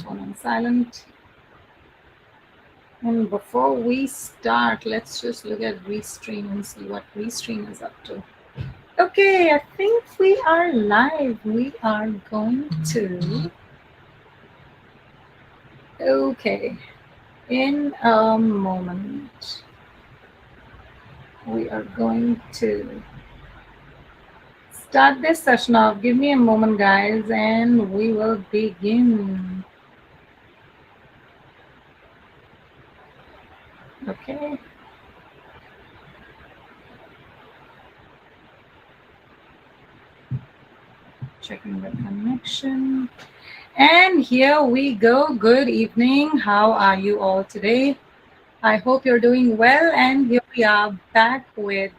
phone on silent. And before we start, let's just look at Restream and see what Restream is up to. Okay, I think we are live. We are going to. Okay, in a moment, we are going to start this session off. Give me a moment, guys, and we will begin. Okay. Checking the connection. And here we go. Good evening. How are you all today? I hope you're doing well. And here we are back with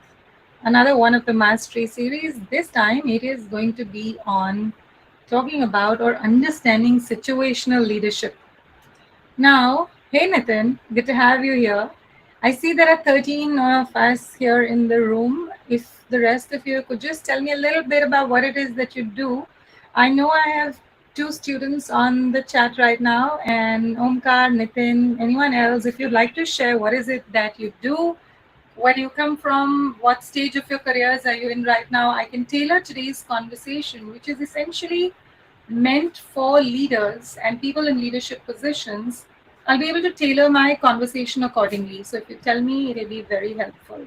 another one of the Mastery series. This time it is going to be on talking about or understanding situational leadership. Now, hey Nitin, good to have you here. I see there are 13 of us here in the room. If the rest of you could just tell me a little bit about what it is that you do. I know I have two students on the chat right now, and Omkar, Nitin, anyone else, if you'd like to share what is it that you do, where do you come from, what stage of your careers are you in right now, I can tailor today's conversation, which is essentially meant for leaders and people in leadership positions. I'll be able to tailor my conversation accordingly. So if you tell me, it'll be very helpful.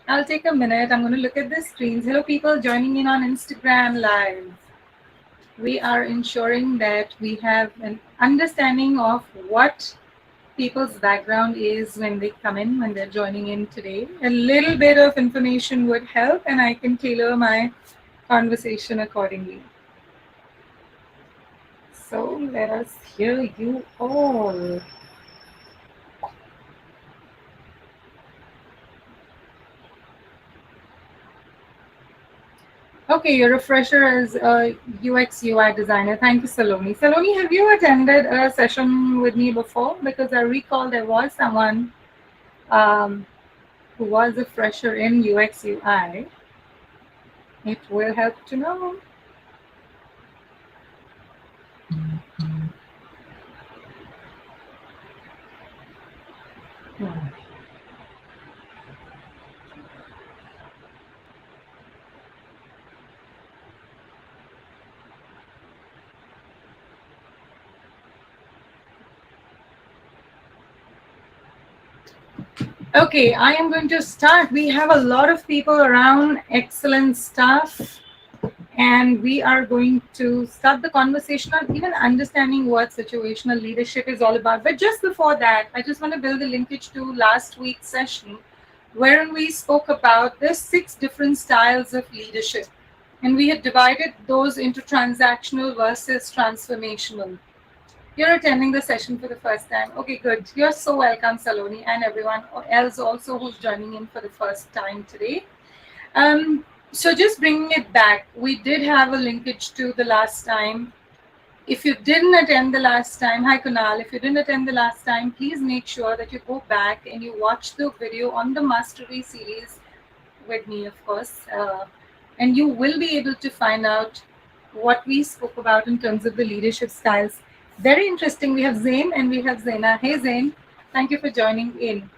I'll take a minute. I'm going to look at the screens. Hello, people joining in on Instagram Live. We are ensuring that we have an understanding of what people's background is when they come in, when they're joining in today. A little bit of information would help, and I can tailor my conversation accordingly. So let us hear you all. Okay, you're a fresher as a UX UI designer. Thank you, Saloni. Saloni, have you attended a session with me before? Because I recall there was someone who was a fresher in UX UI. It will help to know. Okay, I am going to start. We have a lot of people around, excellent stuff, and we are going to start the conversation on even understanding what situational leadership is all about. But just before that, I just want to build a linkage to last week's session, wherein we spoke about the 6 different styles of leadership, and we had divided those into transactional versus transformational. You're attending the session for the first time. Okay, good. You're so welcome, Saloni, and everyone else also who's joining in for the first time today. So just bringing it back, we did have a linkage to the last time. If you didn't attend the last time, hi Kunal, if you didn't attend the last time, please make sure that you go back and you watch the video on the Mastery series with me, of course. And you will be able to find out what we spoke about in terms of the leadership styles. Very interesting. We have Zain and we have Zaina. Hey, Zain. Thank you for joining in.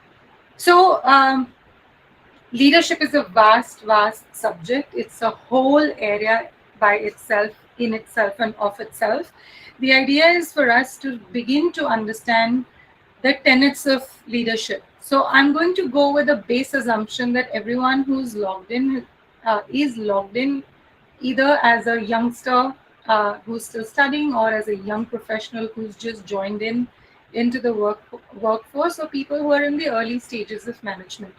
So, leadership is a vast, vast subject. It's a whole area by itself, in itself, and of itself. The idea is for us to begin to understand the tenets of leadership. So, I'm going to go with a base assumption that everyone who's logged in is logged in either as a youngster who's still studying or as a young professional who's just joined in into the workforce, or people who are in the early stages of management.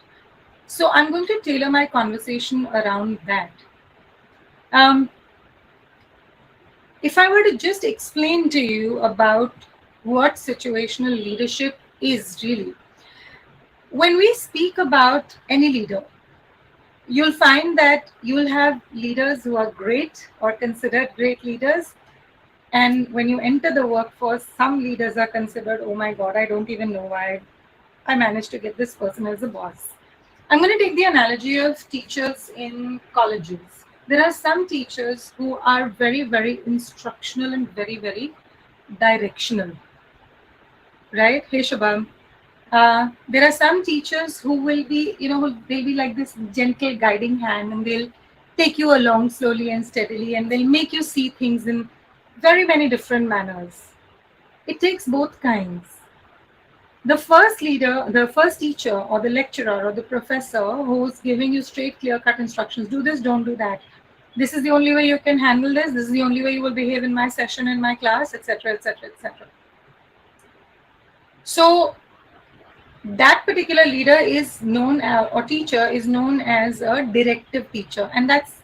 So I'm going to tailor my conversation around that. If I were to just explain to you about what situational leadership is really, when we speak about any leader, you'll find that you'll have leaders who are great or considered great leaders. And when you enter the workforce, some leaders are considered, oh my God, I don't even know why I managed to get this person as a boss. I'm going to take the analogy of teachers in colleges. There are some teachers who are very, very instructional and very, very directional, right? Hey, Shubham. There are some teachers who will be, they'll be like this gentle guiding hand, and they'll take you along slowly and steadily, and they'll make you see things in very many different manners. It takes both kinds. The first leader, the first teacher, or the lecturer, or the professor who's giving you straight, clear cut instructions: do this, don't do that. This is the only way you can handle this. This is the only way you will behave in my session, in my class, etc., etc., etc. So that particular leader is known or teacher is known as a directive teacher, and that's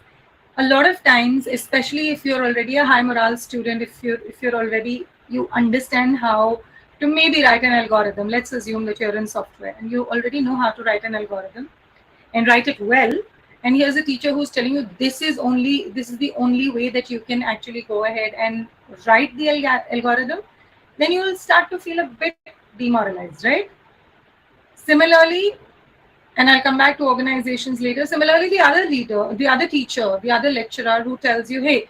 a lot of times, especially if you're already a high morale student, if you're already, you understand how to maybe write an algorithm. Let's assume that you're in software and you already know how to write an algorithm and write it well, and here's a teacher who's telling you this is the only way that you can actually go ahead and write the algorithm, then you will start to feel a bit demoralized, right? Similarly, and I'll come back to organizations later. Similarly, the other leader, the other teacher, the other lecturer who tells you, hey,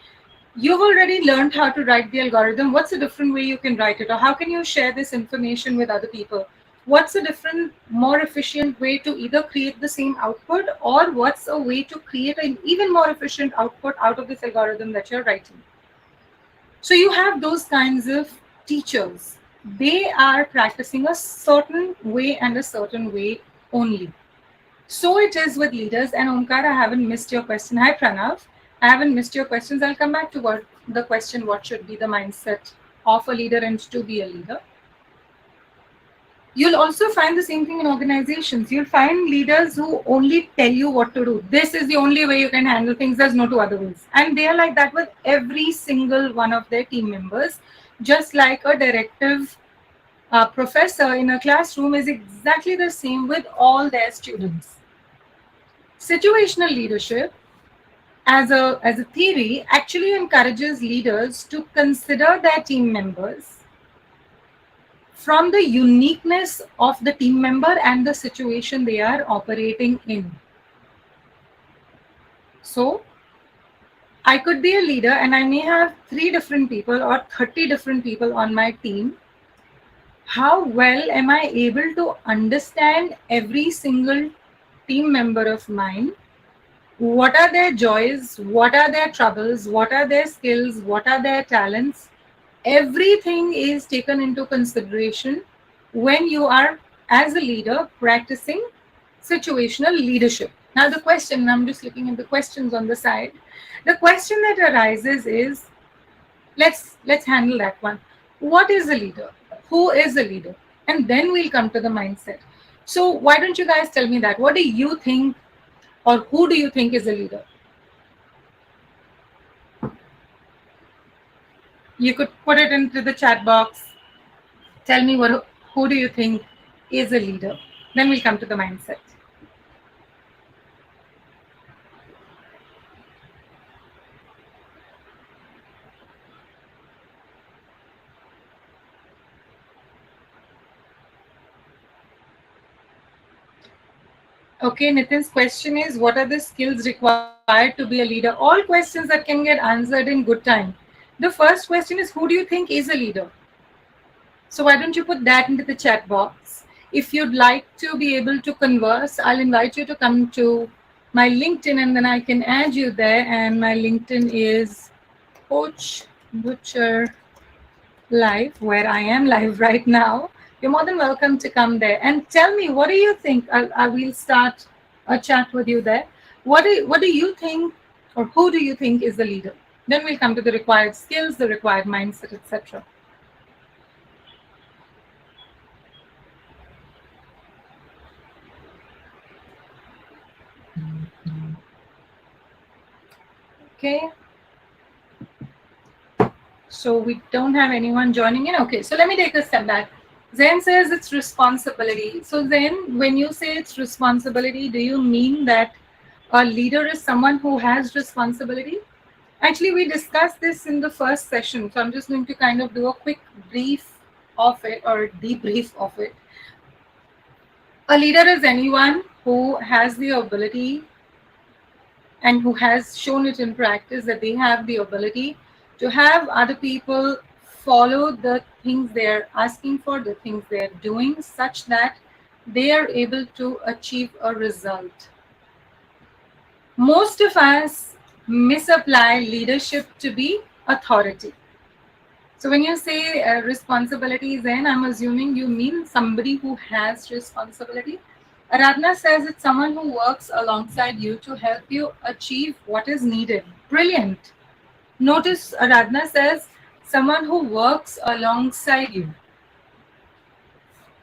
you've already learned how to write the algorithm. What's a different way you can write it? Or how can you share this information with other people? What's a different, more efficient way to either create the same output, or what's a way to create an even more efficient output out of this algorithm that you're writing? So you have those kinds of teachers. They are practicing a certain way and a certain way only. So it is with leaders. And Omkar, I haven't missed your question. Hi, Pranav. I haven't missed your questions. I'll come back to the question: what should be the mindset of a leader and to be a leader? You'll also find the same thing in organizations. You'll find leaders who only tell you what to do. This is the only way you can handle things. There's no two other ways. And they are like that with every single one of their team members. Just like a directive professor in a classroom is exactly the same with all their students. Situational leadership as a theory actually encourages leaders to consider their team members from the uniqueness of the team member and the situation they are operating in. So I could be a leader and I may have 3 different people or 30 different people on my team. How well am I able to understand every single team member of mine? What are their joys? What are their troubles? What are their skills? What are their talents? Everything is taken into consideration when you are, as a leader, practicing situational leadership. Now, the question, I'm just looking at the questions on the side. The question that arises is, let's handle that one. What is a leader? Who is a leader? And then we'll come to the mindset. So why don't you guys tell me that? What do you think, or who do you think is a leader? You could put it into the chat box. Tell me who do you think is a leader? Then we'll come to the mindset. Okay, Nitin's question is, what are the skills required to be a leader? All questions that can get answered in good time. The first question is, who do you think is a leader? So why don't you put that into the chat box? If you'd like to be able to converse, I'll invite you to come to my LinkedIn and then I can add you there. And my LinkedIn is Coach Butcher Live, where I am live right now. You're more than welcome to come there and tell me, what do you think? I will start a chat with you there. What do you think, or who do you think is the leader? Then we'll come to the required skills, the required mindset, etc. Okay. So we don't have anyone joining in. Okay, so let me take a step back. Zen says it's responsibility. So Zen, when you say it's responsibility, do you mean that a leader is someone who has responsibility? Actually, we discussed this in the first session. So I'm just going to kind of do a quick brief of it, or debrief of it. A leader is anyone who has the ability and who has shown it in practice that they have the ability to have other people follow the things they're asking for, the things they're doing, such that they are able to achieve a result. Most of us misapply leadership to be authority. So when you say responsibilities, then I'm assuming you mean somebody who has responsibility. Aradhana says it's someone who works alongside you to help you achieve what is needed. Brilliant. Notice Aradhana says someone who works alongside you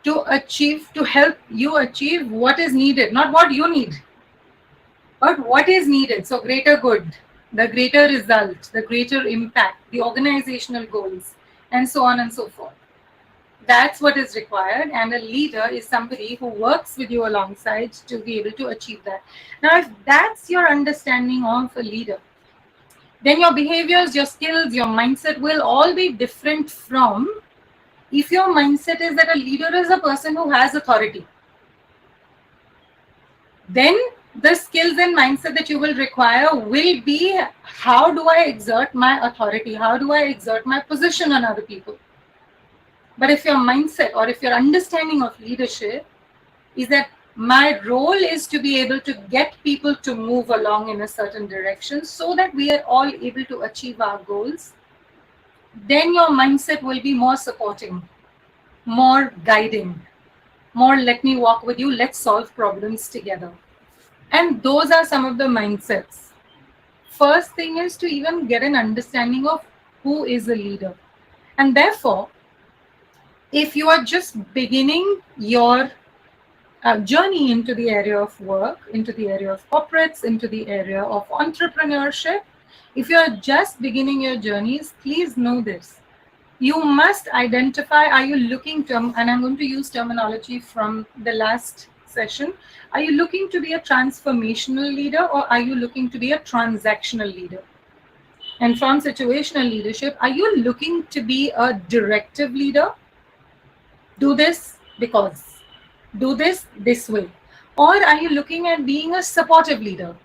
to help you achieve what is needed, not what you need, but what is needed. So greater good, the greater result, the greater impact, the organizational goals, and so on and so forth. That's what is required, and a leader is somebody who works with you alongside to be able to achieve that. Now, if that's your understanding of a leader, then your behaviors, your skills, your mindset will all be different from if your mindset is that a leader is a person who has authority. Then the skills and mindset that you will require will be, how do I exert my authority? How do I exert my position on other people? But if your mindset or if your understanding of leadership is that my role is to be able to get people to move along in a certain direction so that we are all able to achieve our goals, then your mindset will be more supporting, more guiding, more let me walk with you, let's solve problems together. And those are some of the mindsets. First thing is to even get an understanding of who is a leader. And therefore, if you are just beginning your journey into the area of work, into the area of corporates, into the area of entrepreneurship, if you are just beginning your journeys, please know this. You must identify, are you looking to, and I'm going to use terminology from the last session, are you looking to be a transformational leader or are you looking to be a transactional leader? And from situational leadership, are you looking to be a directive leader? Do this because, do this way. Or are you looking at being a supportive leader?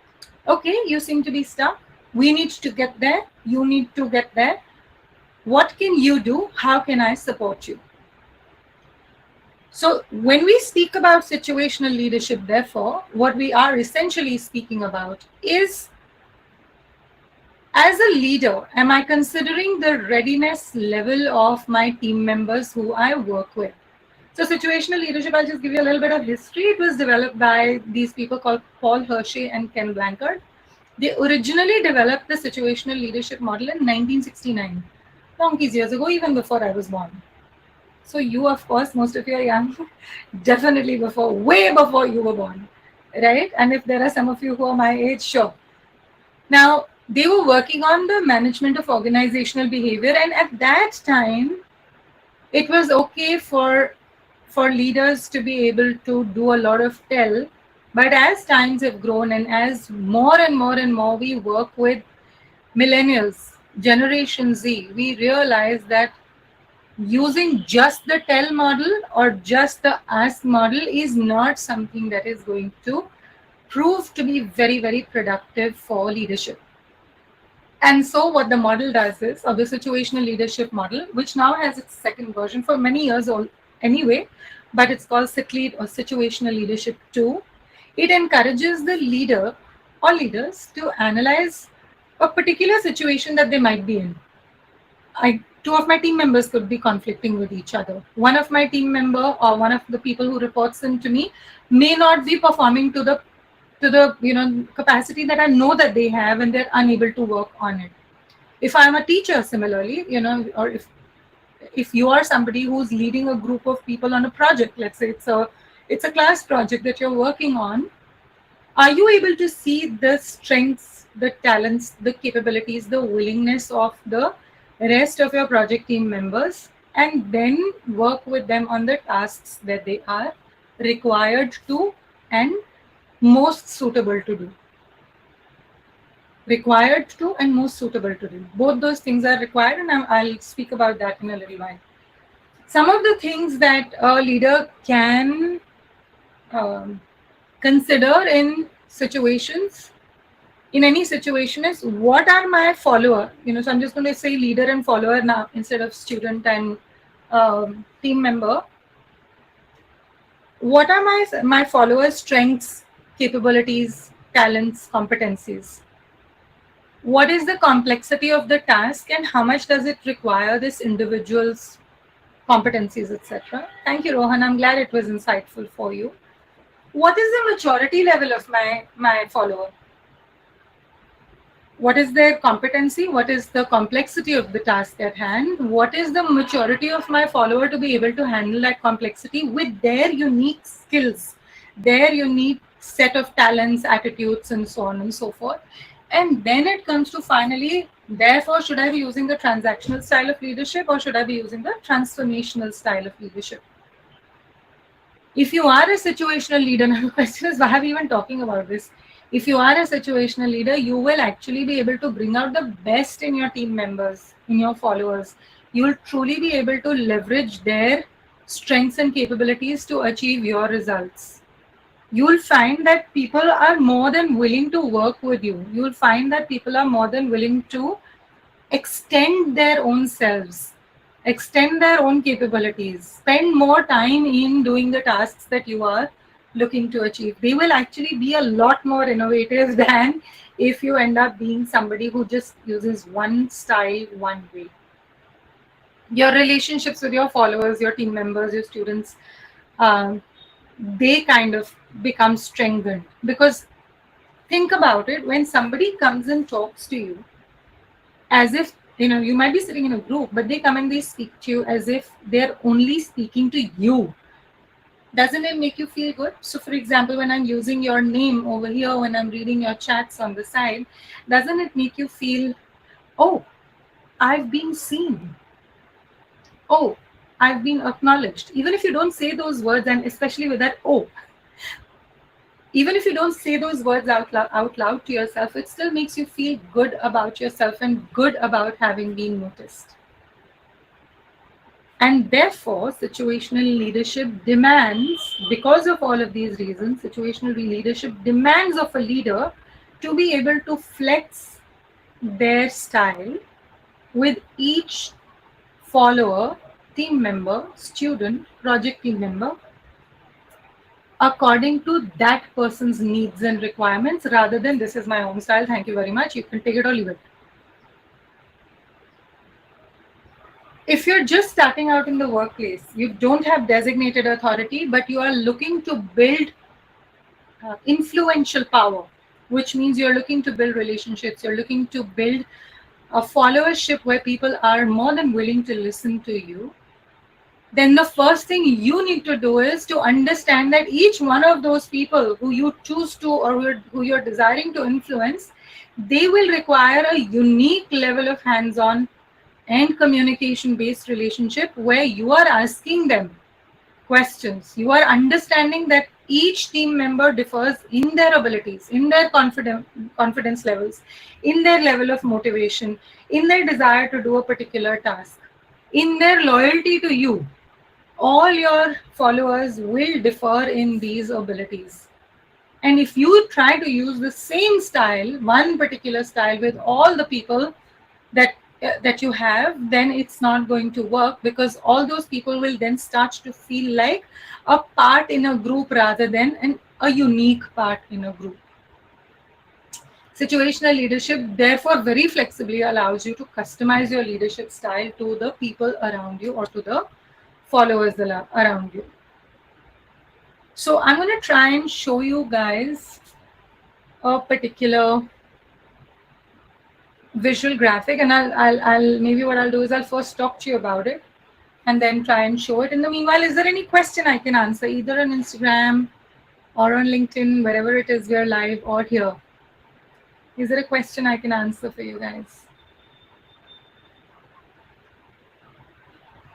Okay, you seem to be stuck. We need to get there. You need to get there. What can you do? How can I support you? So when we speak about situational leadership, therefore, what we are essentially speaking about is, as a leader, am I considering the readiness level of my team members who I work with? So situational leadership, I'll just give you a little bit of history. It was developed by these people called Paul Hershey and Ken Blanchard. They originally developed the situational leadership model in 1969, donkeys years ago, even before I was born. So you, of course, most of you are young, definitely before, way before you were born, right? And if there are some of you who are my age, sure. Now, they were working on the management of organizational behavior, and at that time, it was okay for leaders to be able to do a lot of tell. But as times have grown and as more and more and more we work with millennials, Generation Z, we realize that using just the tell model or just the ask model is not something that is going to prove to be very, very productive for leadership. And so what the model does is, or the situational leadership model, which now has its second version for many years old anyway, but it's called SITLEAD or Situational Leadership 2. It encourages the leader or leaders to analyze a particular situation that they might be in. Two of my team members could be conflicting with each other. One of my team member or one of the people who reports in to me may not be performing to the capacity that I know that they have, and they're unable to work on it. If I'm a teacher, similarly, or if you are somebody who's leading a group of people on a project, let's say it's a class project that you're working on, are you able to see the strengths, the talents, the capabilities, the willingness of the rest of your project team members, and then work with them on the tasks that they are required to and most suitable to do? Required to and most suitable to do. Both those things are required, and I'll speak about that in a little while. Some of the things that a leader can consider in situations in any situation is what are my follower, so I'm just going to say leader and follower now instead of student and team member. What are my followers strengths, capabilities, talents, competencies? What is the complexity of the task and how much does it require this individual's competencies, etc.? Thank you, Rohan. I'm glad it was insightful for you. What is the maturity level of my follower? What is their competency? What is the complexity of the task at hand? What is the maturity of my follower to be able to handle that complexity with their unique skills, their unique set of talents, attitudes, and so on and so forth? And then it comes to finally, therefore, should I be using the transactional style of leadership or should I be using the transformational style of leadership? If you are a situational leader, now the question is, why are we even talking about this? If you are a situational leader, you will actually be able to bring out the best in your team members, in your followers. You will truly be able to leverage their strengths and capabilities to achieve your results. You will find that people are more than willing to work with you. You will find that people are more than willing to extend their own selves, extend their own capabilities, spend more time in doing the tasks that you are looking to achieve. They will actually be a lot more innovative than if you end up being somebody who just uses one style, one way. Your relationships with your followers, your team members, your students, um, they kind of become strengthened because think about it, when somebody comes and talks to you as if you might be sitting in a group, but they come and they speak to you as if they're only speaking to you. Doesn't it make you feel good? So for example, when I'm using your name over here, when I'm reading your chats on the side, doesn't it make you feel, oh, I've been seen, oh, I've been acknowledged? Even if you don't say those words, and especially with that oh, even if you don't say those words out loud to yourself, it still makes you feel good about yourself and good about having been noticed. And therefore, situational leadership demands, because of all of these reasons, situational leadership demands of a leader to be able to flex their style with each follower, team member, student, project team member, according to that person's needs and requirements, rather than this is my own style, thank you very much, you can take it or leave it. If you're just starting out in the workplace, you don't have designated authority, but you are looking to build influential power, which means you're looking to build relationships, you're looking to build a followership where people are more than willing to listen to you, then the first thing you need to do is to understand that each one of those people who you choose to or who you're desiring to influence, they will require a unique level of hands-on and communication based relationship where you are asking them questions. You are understanding that each team member differs in their abilities, in their confidence levels, in their level of motivation, in their desire to do a particular task, in their loyalty to you. All your followers will differ in these abilities. And if you try to use the same style, one particular style with all the people that you have, then it's not going to work because all those people will then start to feel like a part in a group rather than a unique part in a group. Situational leadership therefore very flexibly allows you to customize your leadership style to the people around you or to the followers around you. So I'm going to try and show you guys a particular visual graphic, and I'll maybe what I'll do is I'll first talk to you about it and then try and show it. In the meanwhile, is there any question I can answer either on Instagram or on LinkedIn, wherever it is we're live, or here? Is there a question I can answer for you guys?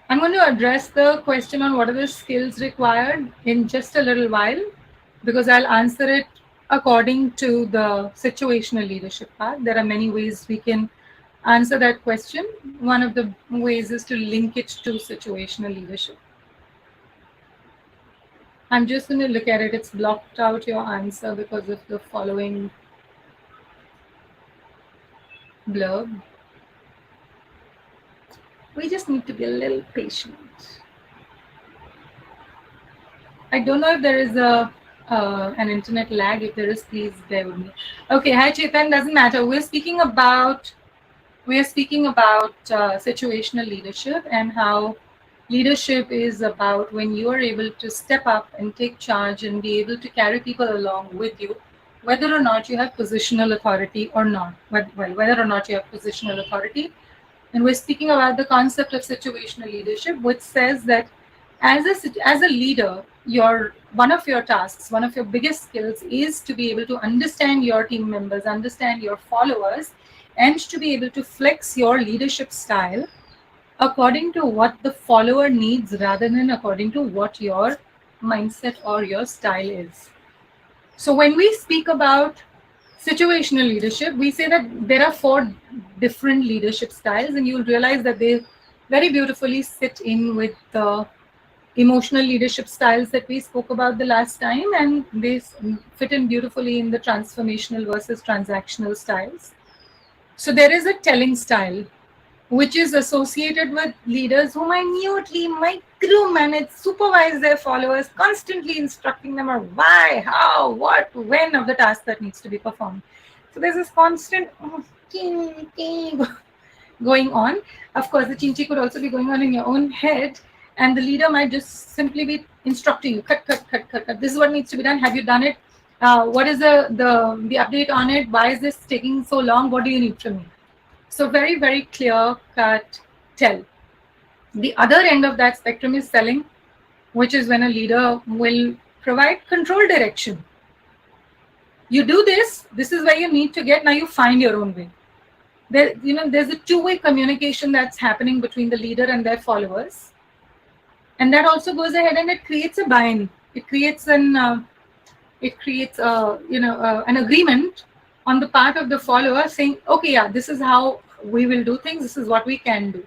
I'm going to address the question on what are the skills required in just a little while, because I'll answer it according to the situational leadership part. There are many ways we can answer that question. One of the ways is to link it to situational leadership. I'm just going to look at it. It's blocked out your answer because of the following blurb. We just need to be a little patient. I don't know if there is a an internet lag. If there is, please bear with me. Okay, hi Chetan. Doesn't matter. We're speaking about situational leadership and how leadership is about when you are able to step up and take charge and be able to carry people along with you, whether or not you have positional authority or not. Well, whether or not you have positional authority, and we're speaking about the concept of situational leadership, which says that as a leader, your one of your tasks, one of your biggest skills is to be able to understand your team members, understand your followers, and to be able to flex your leadership style according to what the follower needs rather than according to what your mindset or your style is. So when we speak about situational leadership, we say that there are four different leadership styles, and you'll realize that they very beautifully sit in with the emotional leadership styles that we spoke about the last time, and they fit in beautifully in the transformational versus transactional styles. So there is a telling style, which is associated with leaders who minutely micromanage, supervise their followers, constantly instructing them on why, how, what, when of the task that needs to be performed. So there's this constant going on. Of course, the chinchi could also be going on in your own head, and the leader might just simply be instructing you, cut, cut, cut, cut, cut. This is what needs to be done. Have you done it? What is the update on it? Why is this taking so long? What do you need from me? So very, very clear cut tell. The other end of that spectrum is selling, which is when a leader will provide control direction. You do this, this is where you need to get, now you find your own way. There's a two-way communication that's happening between the leader and their followers. And that also goes ahead and it creates a buy-in. It creates an agreement on the part of the follower saying, okay, yeah, this is how we will do things, this is what we can do.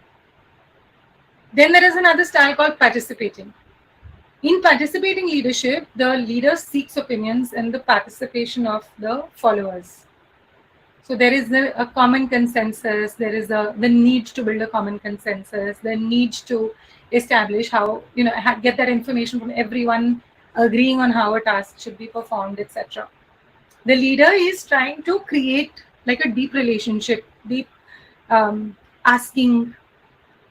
Then there is another style called participating. In participating leadership, the leader seeks opinions and the participation of the followers. So there is a common consensus, there is the need to build a common consensus, the need to establish how, get that information from everyone, agreeing on how a task should be performed, etc. The leader is trying to create like a deep relationship, deep asking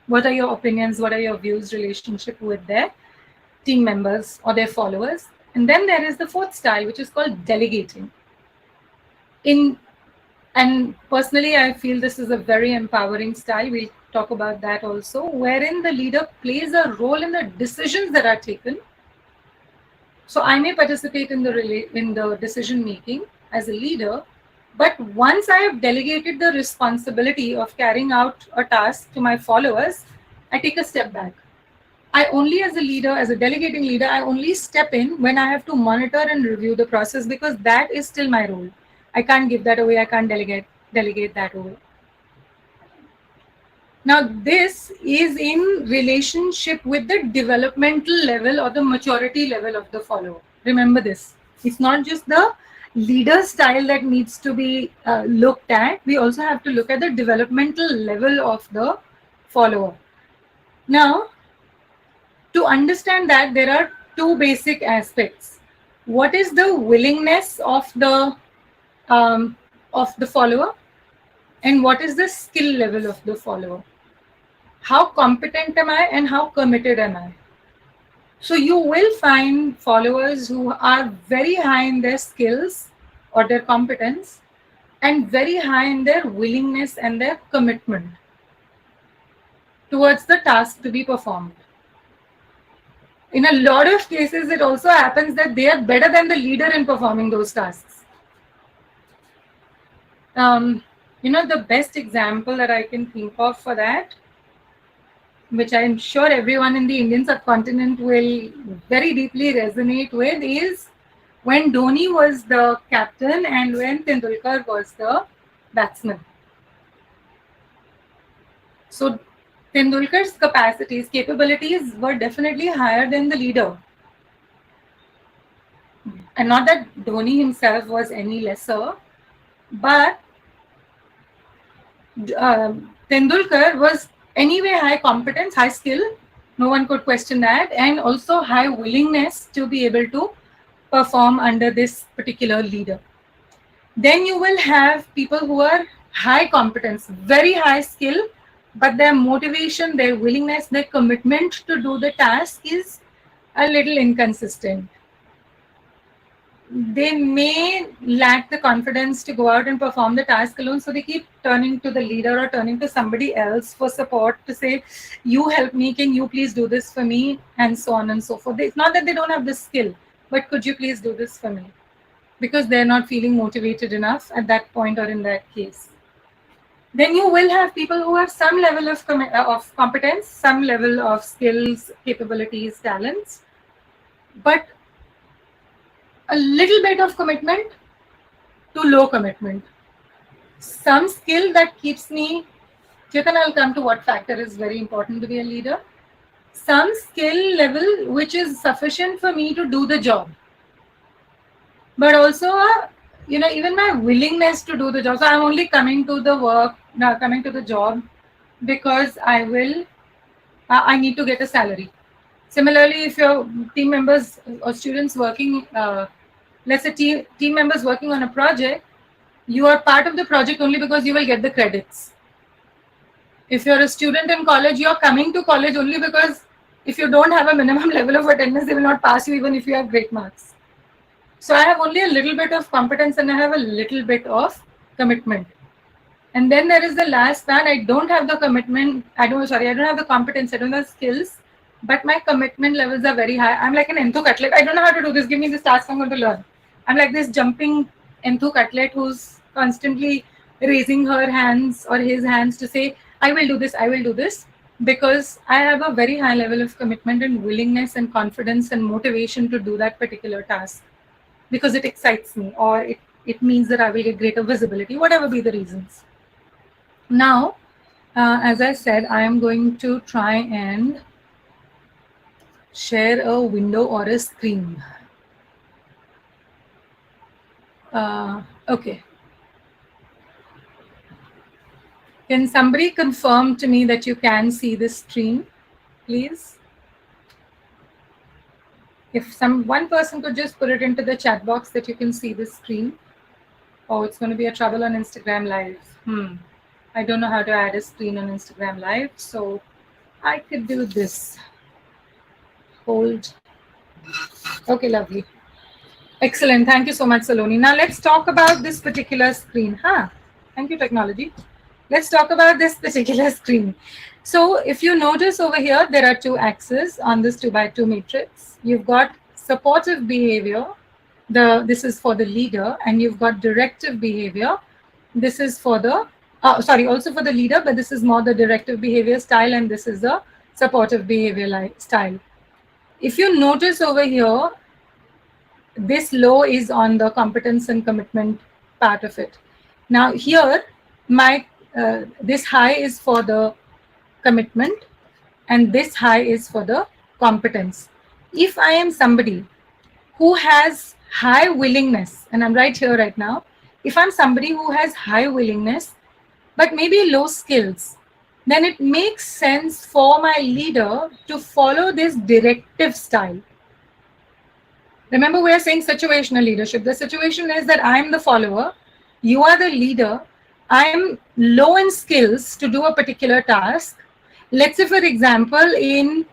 what are your opinions, what are your views, relationship with their team members or their followers. And then there is the fourth style, which is called delegating. And personally, I feel this is a very empowering style. We'll talk about that also, wherein the leader plays a role in the decisions that are taken. So I may participate in the decision making as a leader, but once I have delegated the responsibility of carrying out a task to my followers, I take a step back. I only, as a leader, as a delegating leader, I only step in when I have to monitor and review the process, because that is still my role. I can't give that away. I can't delegate that away. Now, this is in relationship with the developmental level or the maturity level of the follower. Remember this. It's not just the leader style that needs to be looked at. We also have to look at the developmental level of the follower. Now, to understand that, there are two basic aspects. What is the willingness of the follower, and what is the skill level of the follower? How competent am I and how committed am I? So you will find followers who are very high in their skills or their competence and very high in their willingness and their commitment towards the task to be performed. In a lot of cases, it also happens that they are better than the leader in performing those tasks. The best example that I can think of for that, which I'm sure everyone in the Indian subcontinent will very deeply resonate with, is when Dhoni was the captain and when Tendulkar was the batsman. So Tendulkar's capabilities were definitely higher than the leader. And not that Dhoni himself was any lesser, but Tendulkar was anyway high competence, high skill. No one could question that, and also high willingness to be able to perform under this particular leader. Then you will have people who are high competence, very high skill, but their motivation, their willingness, their commitment to do the task is a little inconsistent. They may lack the confidence to go out and perform the task alone, so they keep turning to the leader or turning to somebody else for support to say, you help me, can you please do this for me, and so on and so forth. It's not that they don't have the skill, but could you please do this for me, because they're not feeling motivated enough at that point or in that case. Then you will have people who have some level of competence, some level of skills, capabilities, talents, but a little bit of commitment to low commitment. Some skill that keeps me, Chetan, I'll come to what factor is very important to be a leader. Some skill level which is sufficient for me to do the job, but also, even my willingness to do the job. So I'm only coming to the work, coming to the job because I need to get a salary. Similarly, if your team members or students working, let's say team members working on a project, you are part of the project only because you will get the credits. If you're a student in college, you're coming to college only because if you don't have a minimum level of attendance, they will not pass you even if you have great marks. So I have only a little bit of competence and I have a little bit of commitment. And then there is the last one. I don't have the commitment. I don't have the competence. I don't have skills, but my commitment levels are very high. I'm like an enthu cutlet. I don't know how to do this. Give me this task. I'm going to learn. I'm like this jumping enthu cutlet who's constantly raising her hands or his hands to say, I will do this. I will do this, because I have a very high level of commitment and willingness and confidence and motivation to do that particular task, because it excites me, or it means that I will get greater visibility, whatever be the reasons. Now, as I said, I am going to try and share a window or a screen. Okay. Can somebody confirm to me that you can see this screen, please? If one person could just put it into the chat box that you can see this screen. Oh, it's going to be a trouble on Instagram Live. I don't know how to add a screen on Instagram Live, so I could do this. Hold. Okay, lovely. Excellent. Thank you so much, Saloni. Now let's talk about this particular screen. Thank you, technology. Let's talk about this particular screen. So if you notice over here, there are two axes on this 2x2 matrix. You've got supportive behavior. This is for the leader, and you've got directive behavior. This is for the, also for the leader, but this is more the directive behavior style, and this is the supportive behavior style. If you notice over here, this low is on the competence and commitment part of it. Now here, this high is for the commitment, and this high is for the competence. If I am somebody who has high willingness, and I'm right here right now, if I'm somebody who has high willingness, but maybe low skills, then it makes sense for my leader to follow this directive style. Remember, we are saying situational leadership. The situation is that I'm the follower, you are the leader, I'm low in skills to do a particular task. Let's say, for example, in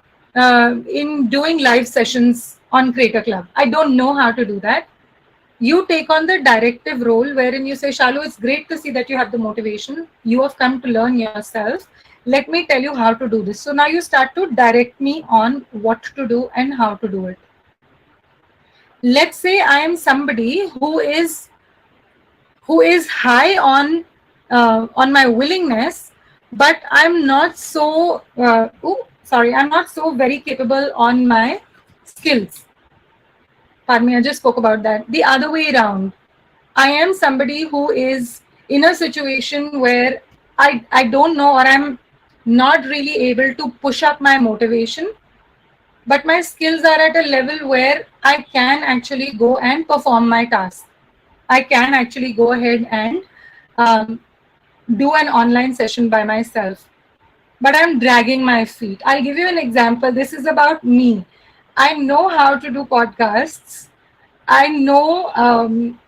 doing live sessions on Creator Club, I don't know how to do that. You take on the directive role wherein you say, Shalu, it's great to see that you have the motivation. You have come to learn yourself. Let me tell you how to do this. So now you start to direct me on what to do and how to do it. Let's say I am somebody who is high on my willingness, but I'm not so I'm not so very capable on my skills. Pardon me, I just spoke about that. The other way around, I am somebody who is in a situation where I don't know, or I'm not really able to push up my motivation, but my skills are at a level where I can actually go and perform my task. I can actually go ahead and do an online session by myself, but I'm dragging my feet. I'll give you an example. This is about me. I know how to do podcasts. I know,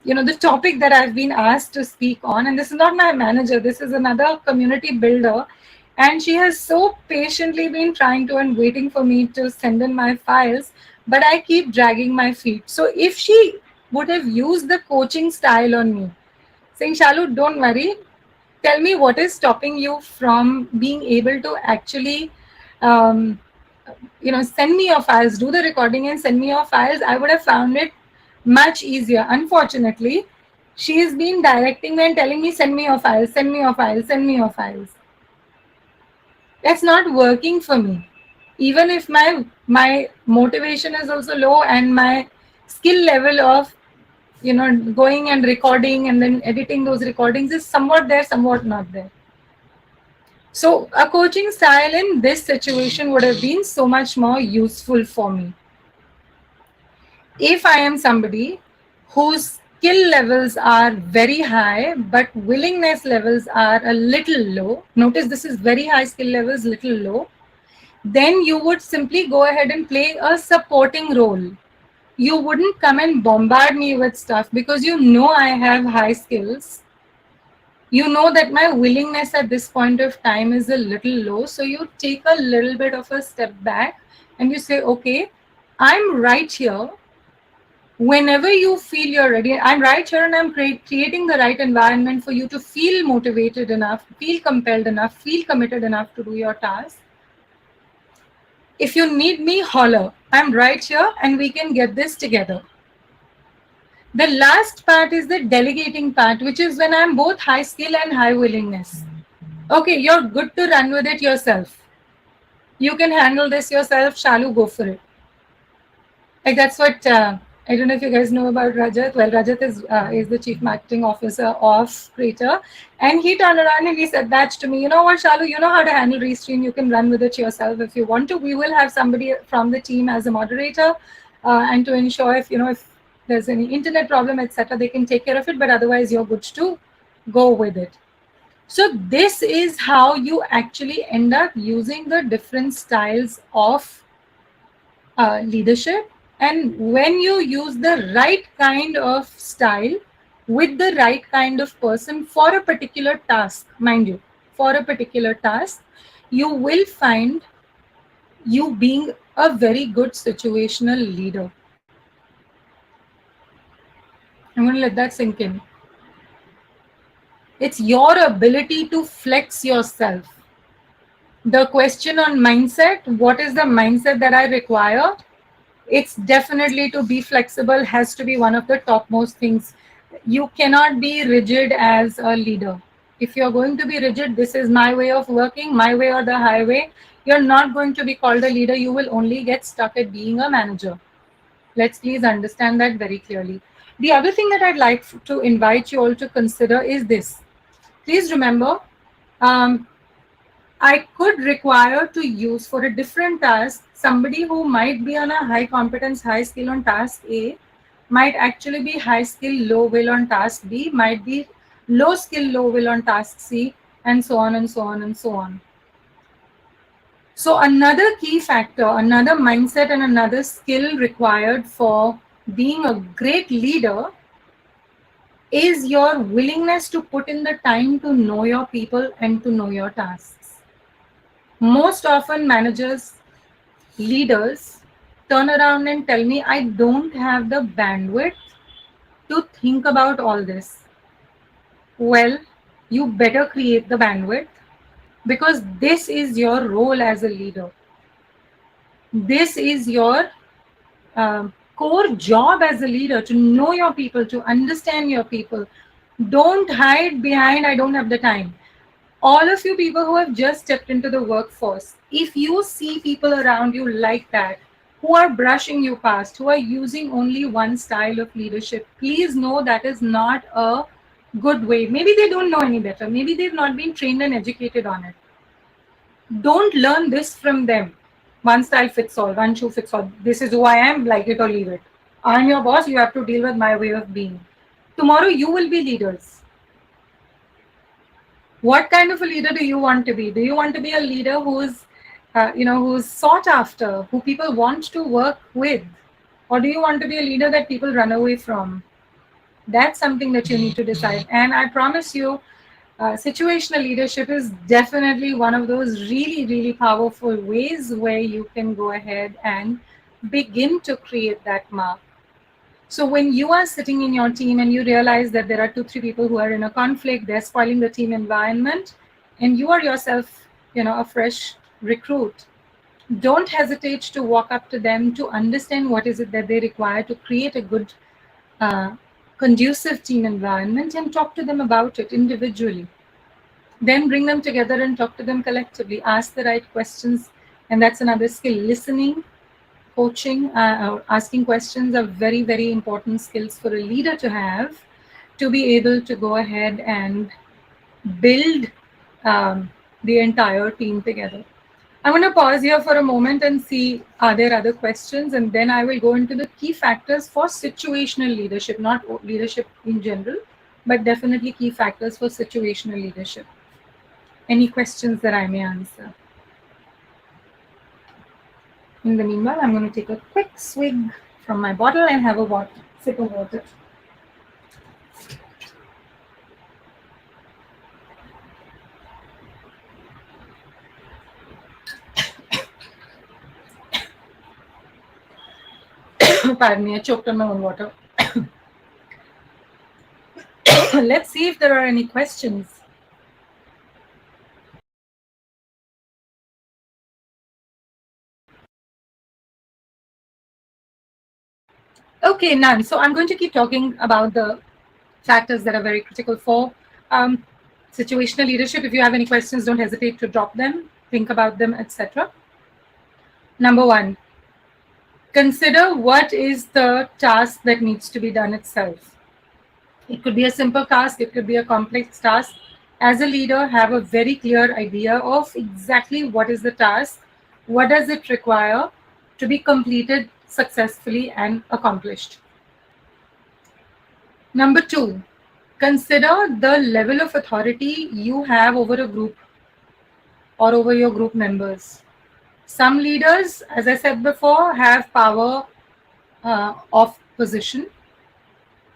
the topic that I've been asked to speak on, and this is not my manager. This is another community builder, and she has so patiently been trying to and waiting for me to send in my files, but I keep dragging my feet. So if she would have used the coaching style on me, saying, "Shalu, don't worry. Tell me what is stopping you from being able to actually." Um, send me your files, do the recording and send me your files, I would have found it much easier. Unfortunately, she has been directing me and telling me, send me your files, send me your files, send me your files. That's not working for me. Even if my motivation is also low and my skill level of going and recording and then editing those recordings is somewhat there, somewhat not there. So a coaching style in this situation would have been so much more useful for me. If I am somebody whose skill levels are very high, but willingness levels are a little low, notice this is very high skill levels, little low, then you would simply go ahead and play a supporting role. You wouldn't come and bombard me with stuff because you know I have high skills. You know that my willingness at this point of time is a little low. So you take a little bit of a step back and you say, okay, I'm right here. Whenever you feel you're ready, I'm right here and I'm creating the right environment for you to feel motivated enough, feel compelled enough, feel committed enough to do your task. If you need me, holler. I'm right here and we can get this together. The last part is the delegating part, which is when I'm both high skill and high willingness. Okay, you're good to run with it yourself. You can handle this yourself. Shalu, go for it. Like that's what I don't know if you guys know about Rajat. Well, Rajat is the chief marketing officer of Creator, and he turned around and he said that to me. You know what, Shalu? You know how to handle Restream. You can run with it yourself if you want to. We will have somebody from the team as a moderator, and to ensure if there's any internet problem, etc., they can take care of it. But otherwise, you're good to go with it. So this is how you actually end up using the different styles of leadership. And when you use the right kind of style with the right kind of person for a particular task, mind you, for a particular task, you will find you being a very good situational leader. I'm going to let that sink in. It's your ability to flex yourself. The question on mindset, what is the mindset that I require? It's definitely to be flexible has to be one of the topmost things. You cannot be rigid as a leader. If you're going to be rigid, this is my way of working, my way or the highway, you're not going to be called a leader. You will only get stuck at being a manager. Let's please understand that very clearly. The other thing that I'd like to invite you all to consider is this. Please remember, um, I could require to use for a different task somebody who might be on a high competence, high skill on task A, might actually be high skill, low will on task B, might be low skill, low will on task C, and so on and so on and so on. So another key factor, another mindset and another skill required for being a great leader is your willingness to put in the time to know your people and to know your tasks. Most often managers, leaders turn around and tell me, I don't have the bandwidth to think about all this. Well, you better create the bandwidth because this is your role as a leader. This is your core job as a leader, to know your people, to understand your people. Don't hide behind, I don't have the time. All of you people who have just stepped into the workforce, if you see people around you like that, who are brushing you past, who are using only one style of leadership, please know that is not a good way. Maybe they don't know any better. Maybe they've not been trained and educated on it. Don't learn this from them. One style fits all, one shoe fits all. This is who I am, like it or leave it. I'm your boss, you have to deal with my way of being. Tomorrow you will be leaders. What kind of a leader do you want to be? Do you want to be a leader who's who's sought after, who people want to work with, or do you want to be a leader that people run away from? That's something that you need to decide. And I promise you, situational leadership is definitely one of those really, really powerful ways where you can go ahead and begin to create that mark. So when you are sitting in your team and you realize that there are two, three people who are in a conflict, they're spoiling the team environment, and you are yourself, a fresh recruit, don't hesitate to walk up to them to understand what is it that they require to create a good, uh, conducive team environment, and talk to them about it individually. Then bring them together and talk to them collectively. Ask the right questions, and that's another skill. Listening, coaching, asking questions are very, very important skills for a leader to have, to be able to go ahead and build the entire team together. I'm going to pause here for a moment and see are there other questions, and then I will go into the key factors for situational leadership, not leadership in general, but definitely key factors for situational leadership. Any questions that I may answer? In the meanwhile, I'm going to take a quick swig from my bottle and have a sip of water. Pardon me, I choked on my own water. Let's see if there are any questions. Okay, none. So I'm going to keep talking about the factors that are very critical for um, situational leadership. If you have any questions, don't hesitate to drop them, think about them, etc. Number one, consider what is the task that needs to be done itself. It could be a simple task, it could be a complex task. As a leader, have a very clear idea of exactly what is the task, what does it require to be completed successfully and accomplished. Number two, consider the level of authority you have over a group or over your group members. Some leaders, as I said before, have power of position,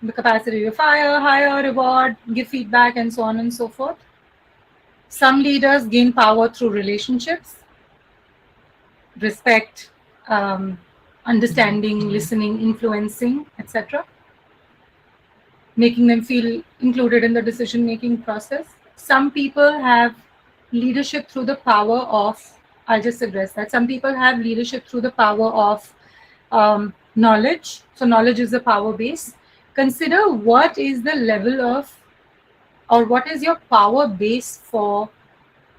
the capacity to fire, hire, reward, give feedback, and so on and so forth. Some leaders gain power through relationships, respect, understanding, listening, influencing, etc., making them feel included in the decision making process. Some people have leadership through the power of, I'll just address that. Some people have leadership through the power of knowledge. So, knowledge is the power base. Consider what is the level of, or what is your power base for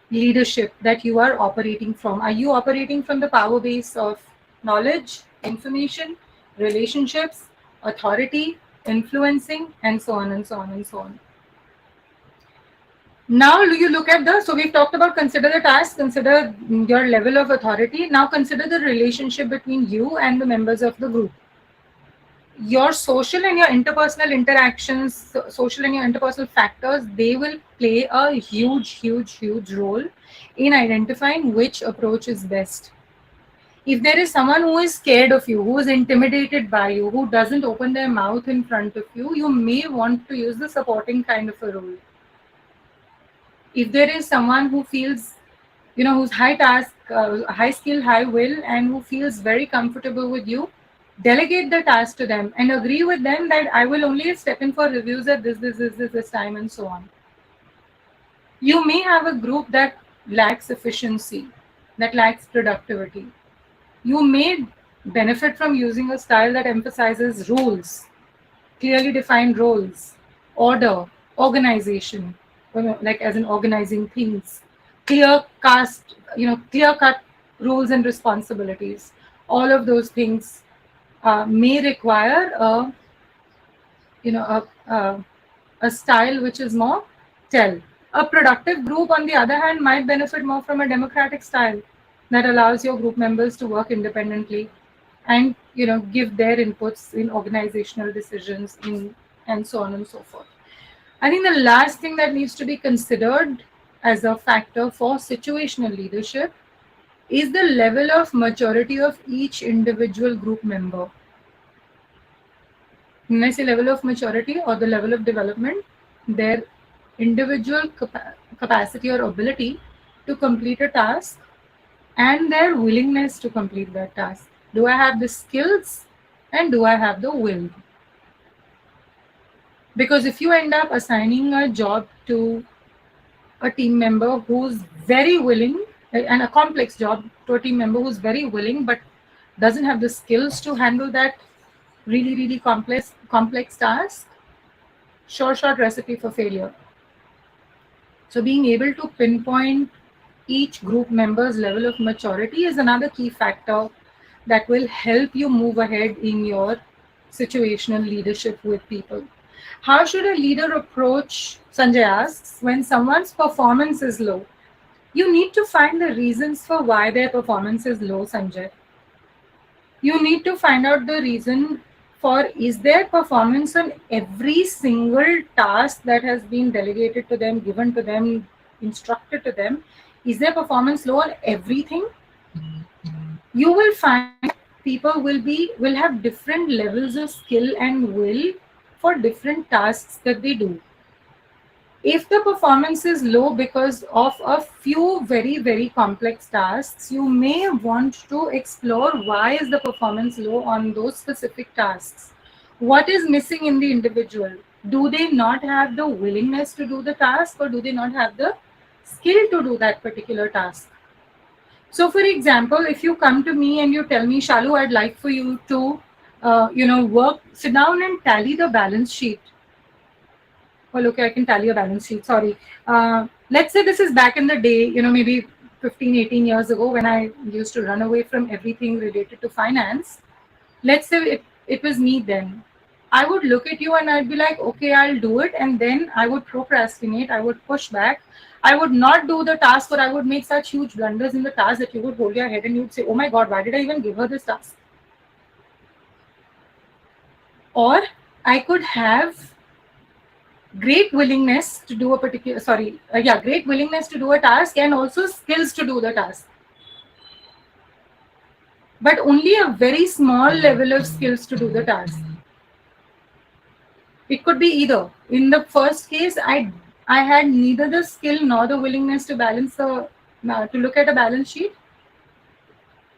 leadership that you are operating from. Are you operating from the power base of knowledge, information, relationships, authority, influencing, and so on and so on and so on? Now you look at so we've talked about consider the task, consider your level of authority. Now consider the relationship between you and the members of the group. Your social and your interpersonal interactions, social and your interpersonal factors, they will play a huge, huge, huge role in identifying which approach is best. If there is someone who is scared of you, who is intimidated by you, who doesn't open their mouth in front of you, you may want to use the supporting kind of a role. If there is someone who feels, who's high task, high skill, high will, and who feels very comfortable with you, delegate the task to them and agree with them that I will only step in for reviews at this time, and so on. You may have a group that lacks efficiency, that lacks productivity. You may benefit from using a style that emphasizes rules, clearly defined roles, order, organization, like as in organizing things, clear cut rules and responsibilities. All of those things may require a style which is more tell. A productive group, on the other hand, might benefit more from a democratic style that allows your group members to work independently and give their inputs in organizational decisions, and so on and so forth. I think the last thing that needs to be considered as a factor for situational leadership is the level of maturity of each individual group member. When I say level of maturity or the level of development, their individual capacity or ability to complete a task and their willingness to complete that task. Do I have the skills and do I have the will? Because if you end up assigning a job to a team member who's very willing, and a complex job to a team member who's very willing but doesn't have the skills to handle that really complex task, short recipe for failure. So being able to pinpoint each group member's level of maturity is another key factor that will help you move ahead in your situational leadership with people. How should a leader approach, Sanjay asks, when someone's performance is low? You need to find the reasons for why their performance is low, Sanjay. You need to find out the reason for, is their performance on every single task that has been delegated to them, given to them, instructed to them, is their performance low on everything? You will find people will have different levels of skill and will for different tasks that they do. If the performance is low because of a few very complex tasks, you may want to explore why is the performance low on those specific tasks. What is missing in the individual? Do they not have the willingness to do the task, or do they not have the skill to do that particular task? So for example, if you come to me and you tell me, Shalu, I'd like for you to sit down and tally the balance sheet. Well, okay, I can tally a balance sheet. Sorry. Let's say this is back in the day, maybe 15, 18 years ago, when I used to run away from everything related to finance. Let's say it was me then. I would look at you and I'd be like, okay, I'll do it. And then I would procrastinate. I would push back. I would not do the task, or I would make such huge blunders in the task that you would hold your head and you'd say, oh my God, why did I even give her this task? Or I could have great willingness to do great willingness to do a task and also skills to do the task, but only a very small level of skills to do the task. It could be either. In the first case, I had neither the skill nor the willingness to to look at a balance sheet,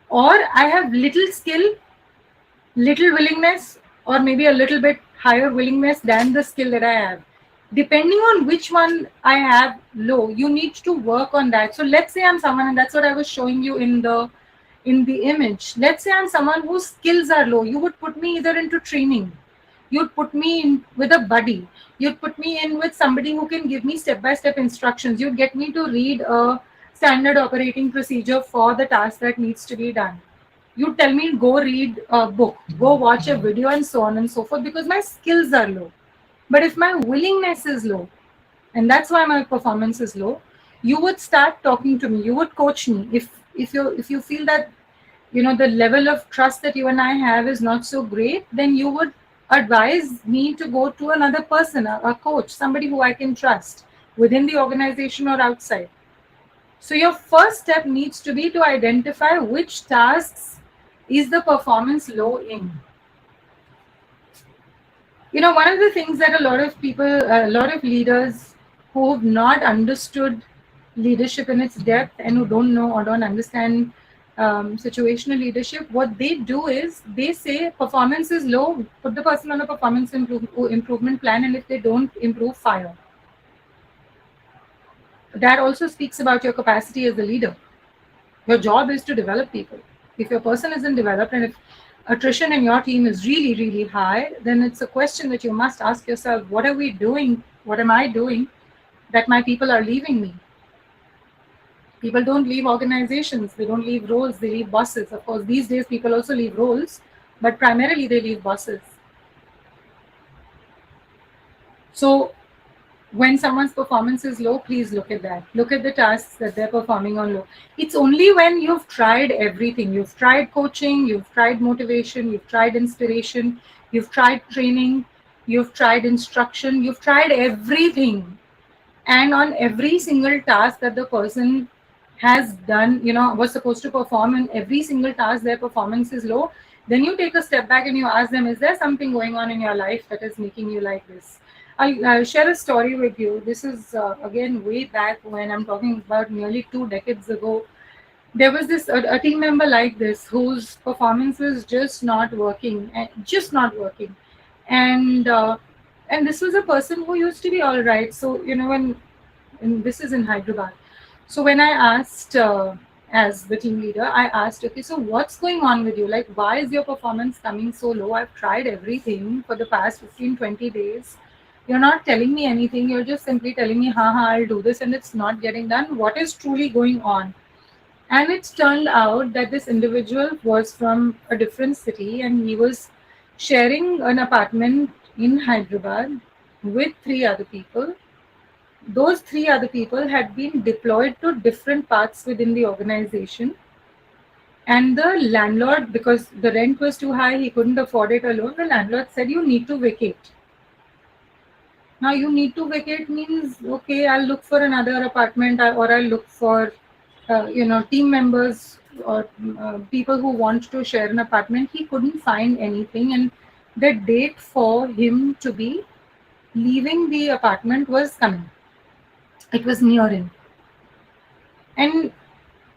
or I have little skill, little willingness, or maybe a little bit higher willingness than the skill that I have. Depending on which one I have low, you need to work on that. So let's say I'm someone, and that's what I was showing you in the image. Let's say I'm someone whose skills are low. You would put me either into training, you'd put me in with a buddy, you'd put me in with somebody who can give me step-by-step instructions, you'd get me to read a standard operating procedure for the task that needs to be done. You tell me, go read a book, go watch a video, and so on and so forth, because my skills are low. But if my willingness is low, and that's why my performance is low, you would start talking to me, you would coach me. If you feel that the level of trust that you and I have is not so great, then you would advise me to go to another person, a coach, somebody who I can trust within the organization or outside. So your first step needs to be to identify which tasks is the performance low in. One of the things that a lot of leaders who have not understood leadership in its depth and who don't know or don't understand situational leadership, what they do is they say performance is low, put the person on a performance improvement plan, and if they don't improve, fire. That also speaks about your capacity as a leader. Your job is to develop people. If your person isn't developed, and if attrition in your team is really high, then it's a question that you must ask yourself, what are we doing? What am I doing that my people are leaving me? People don't leave organizations, they don't leave roles, they leave bosses. Of course, these days people also leave roles, but primarily they leave bosses. So when someone's performance is low, please look at that. Look at the tasks that they're performing on low. It's only when you've tried everything. You've tried coaching, you've tried motivation, you've tried inspiration, you've tried training, you've tried instruction, you've tried everything. and on every single task that the person has done, was supposed to perform, and every single task their performance is low, then you take a step back and you ask them, is there something going on in your life that is making you like this? I'll share a story with you. This is again way back when I'm talking about nearly 2 decades ago. There was a team member like this whose performance was just not working, just not working, and this was a person who used to be all right. So when and this is in Hyderabad. So when I asked, as the team leader, I asked, okay, so what's going on with you? Like, why is your performance coming so low? I've tried everything for the past 15, 20 days. You're not telling me anything. You're just simply telling me, haha, I'll do this, and it's not getting done. What is truly going on? And it turned out that this individual was from a different city, and he was sharing an apartment in Hyderabad with three other people. Those three other people had been deployed to different parts within the organization. And the landlord, because the rent was too high, he couldn't afford it alone. The landlord said, you need to vacate. Now, you need to vacate means, okay, I'll look for another apartment, or I'll look for, team members or people who want to share an apartment. He couldn't find anything. And the date for him to be leaving the apartment was coming. It was nearing. And